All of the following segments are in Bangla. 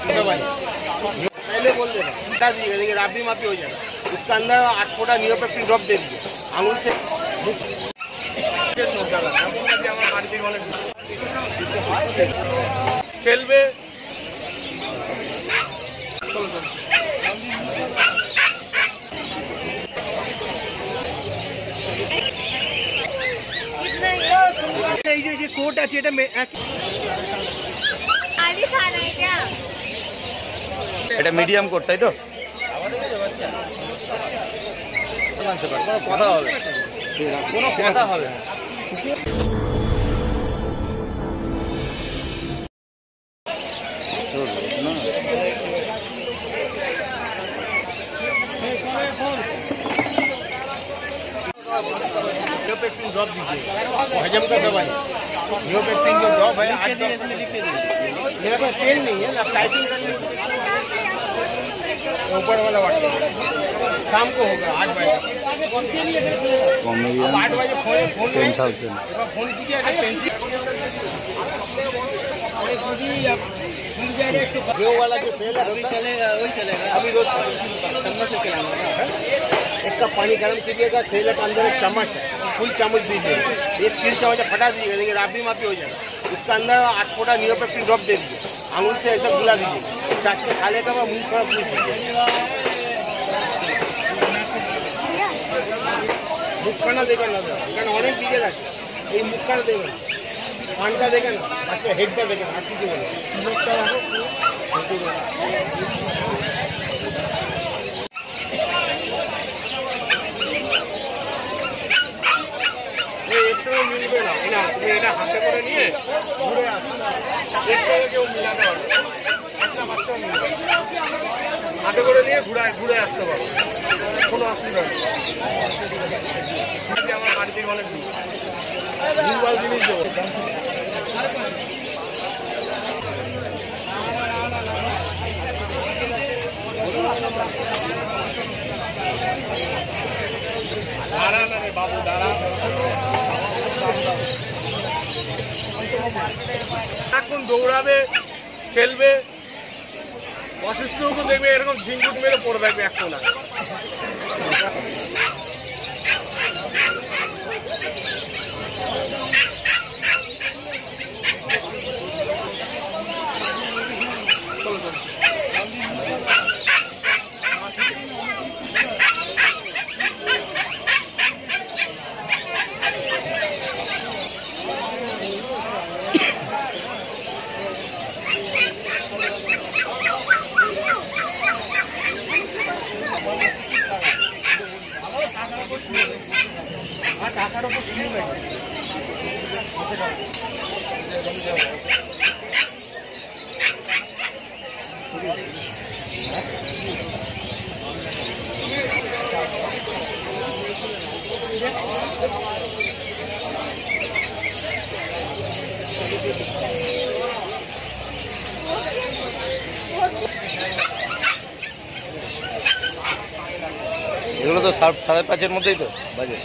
पहले बोल देना, बता दीजिएगा, देखिए राबी माफी हो जाएगा। उसका अंदर 8 फोटा नियोपेक्टिन ड्रॉप दे दीजिए आंगुल से। खेलबे এই যে কোট আছে এটা এটা মিডিয়াম কোট, তাই তো? কথা হবে, কোনো কথা হবে না। नियोपेक्टिन ड्रॉप दीजिए, हजम का दवाई। नियोपेक्टिन जो ड्रॉप है, मेरे पास तेल नहीं है, आप टाइपिंग कर लीजिए। ऊपर वाला वाटर शाम को होगा 8 बजे। 8 बजे फोन कीजिए। गेहूँ वाला जो तेल है चलेगा, वही चलेगा। अभी रोज चम्मच से खिलाना है। एक कप पानी गर्म कीजिएगा, तेल के अंदर 1 चम्मच है, फुल चम्मच दीजिए। 1 3 चम्मच फटा दीजिएगा, देखिए राबी माफी हो जाएगा। उसका अंदर 8 फोटा नियोपेक्टिन ड्रॉप दे दीजिए आंगुल से, ऐसा गुला दीजिए। चाट के खा लेगा, मुँह थोड़ा पूछ दीजिए। मुक्काना देगा ना, অনেক দিকে যাচ্ছে, এই মুক্কানা দেবেন, পানটা দেখেন, আচ্ছা হেডটা দেখেন, আর কিছু বলেন। একটু মিলবে না, তুমি এটা হাতে করে নিয়ে ঘুরে আসো, কেউ মিলাতে পারবে, একটা বাচ্চাও মিলবে, হাতে করে নিয়ে ঘুরে আসতে পারো, কোনো অসুবিধা নেই। আমার বাড়ি থেকে অনেক দূর, দুর্বল জিনিস দেবো। দাঁড়া না রে বাবু, দাঁড়া। এখন দৌড়াবে, খেলবে, অসুস্থকে দেখবে এরকম ঝিঙ্গুট মেরে পড়ে থাকবে এক কোনা। টাকার উপর শুরু হয়ে এগুলো তো 5:30-এর মধ্যেই তো বাজে।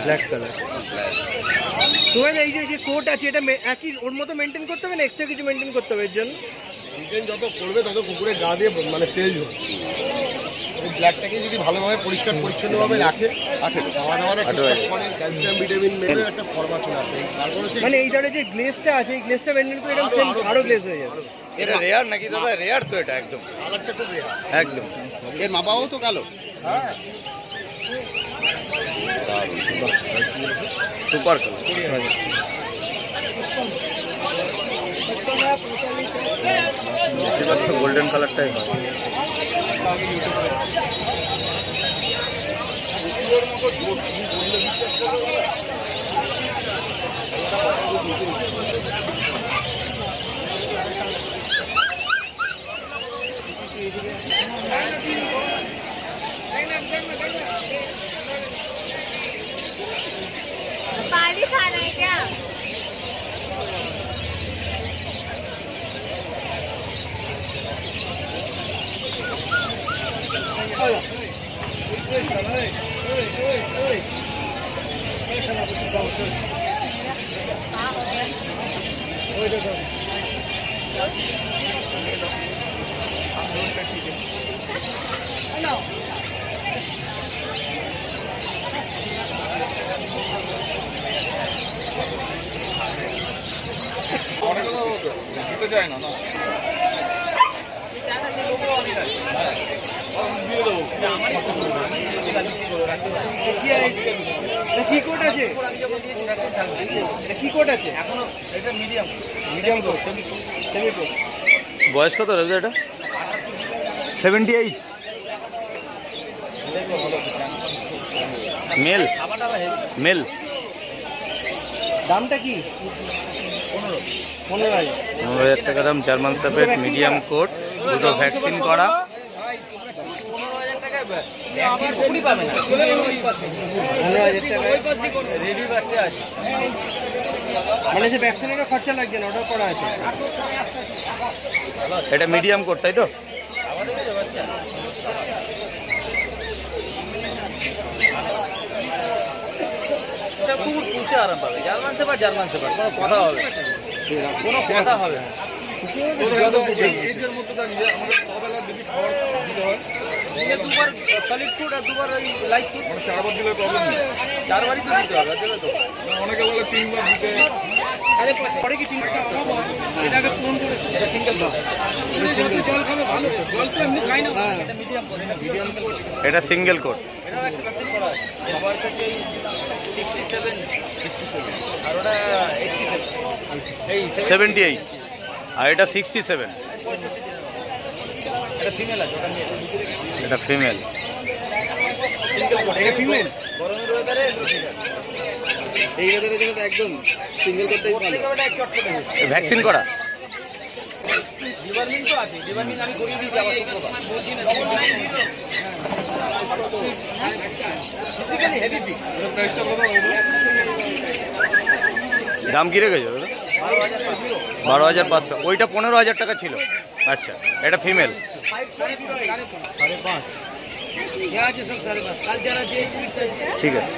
Black colour. তোমার এই যে কোট আছে এটা একই ওর মতো মেনটেন করতে হবে না এক্সট্রা কিছু মেনটেন করতে হবে? এর জন্য যত করবে তত কুকুরের গা দিয়ে মানে তেল এই ব্লাডটাকে যদি ভালোভাবে পরিষ্কার পরিচ্ছন্নভাবে রাখে খাওয়া দাওয়াটা ঠিকঠাক করে ক্যালসিয়াম ভিটামিন মেরে একটা ফর্মা চলে আসে। তারপর হচ্ছে মানে এই ধরনের যে গ্লেজটা আছে এই গ্লেজটা মেনটেন করে এরকম সেম আরো গ্লেজ হয়ে যাবে। এটা রেয়ার নাকি দাদা? রেয়ার তো এটা একদম কালারটা খুব রেয়ার। একদম। এর মা বাবাও তো কালো। হ্যাঁ সুপার কালার। বেশিরভাগ তো গোল্ডেন কালারটাই হয়। पानी खाना है क्या? যায় না কি কোড আছে? কি কোড আছে? মিডিয়াম তো সেমি তো বয়স কত রয়েছে এটা? 78 মেল মেল। দামটা কি? 15,000। 15,000 টাকা দাম। জার্মান শেফার্ড মিডিয়াম কোট, দুটো ভ্যাকসিন করা। মানে যে ভ্যাকসিনেরও খরচা লাগছে না, ওটাও করা আছে। এটা মিডিয়াম কোট তাই তো? আরাম পাবে। জার্মান শেফার্ড কোনো কথা হবে না। কোনো কথা হবে না। দুবার সলিড ফুড আর দুবার ওই লাইট ফুড। 4বার দিলে প্রবলেম নেই। 4বারই তো দিতে হবে, দেবে তো। অনেকে বলে 3বার দিতে। আরে পরে কি 3বার এটাকে ফোন করে সিঙ্গেল দাও। জল খাবে ভালো। জল তো এমনি খাই না। এটা মিডিয়াম কোট, এটা মিডিয়াম কোট। এটা সিঙ্গেল কোট। এটাও একটা ভ্যাকসিন করা আছে। এবার থেকে 67 আর ওটা 87 এই 78 আর এটা 67। এটা ফিমেল আছে, ওটা নিয়ে এটা ফিমেল। এটা ফিমেল। গরমের ওয়েদারে এই ওয়েদারের জন্য তো একদম সিঙ্গেল করতেই ভালো। ওটা একটু অটকে দেবে। ভ্যাকসিন করা। ডিভারমিন তো আছে, ডিভারমিন আমি করিয়ে দিই আবার বলছি না। Physically heavy peak. এটা প্রাইসটা কত হবে? দাম কি রেখেছো? 12,500। ওইটা 15,000 টাকা ছিল। আচ্ছা, এটা ফিমেল। 5.5 क्या আছে সব 5.5 কাল যারা যে ঠিক আছে।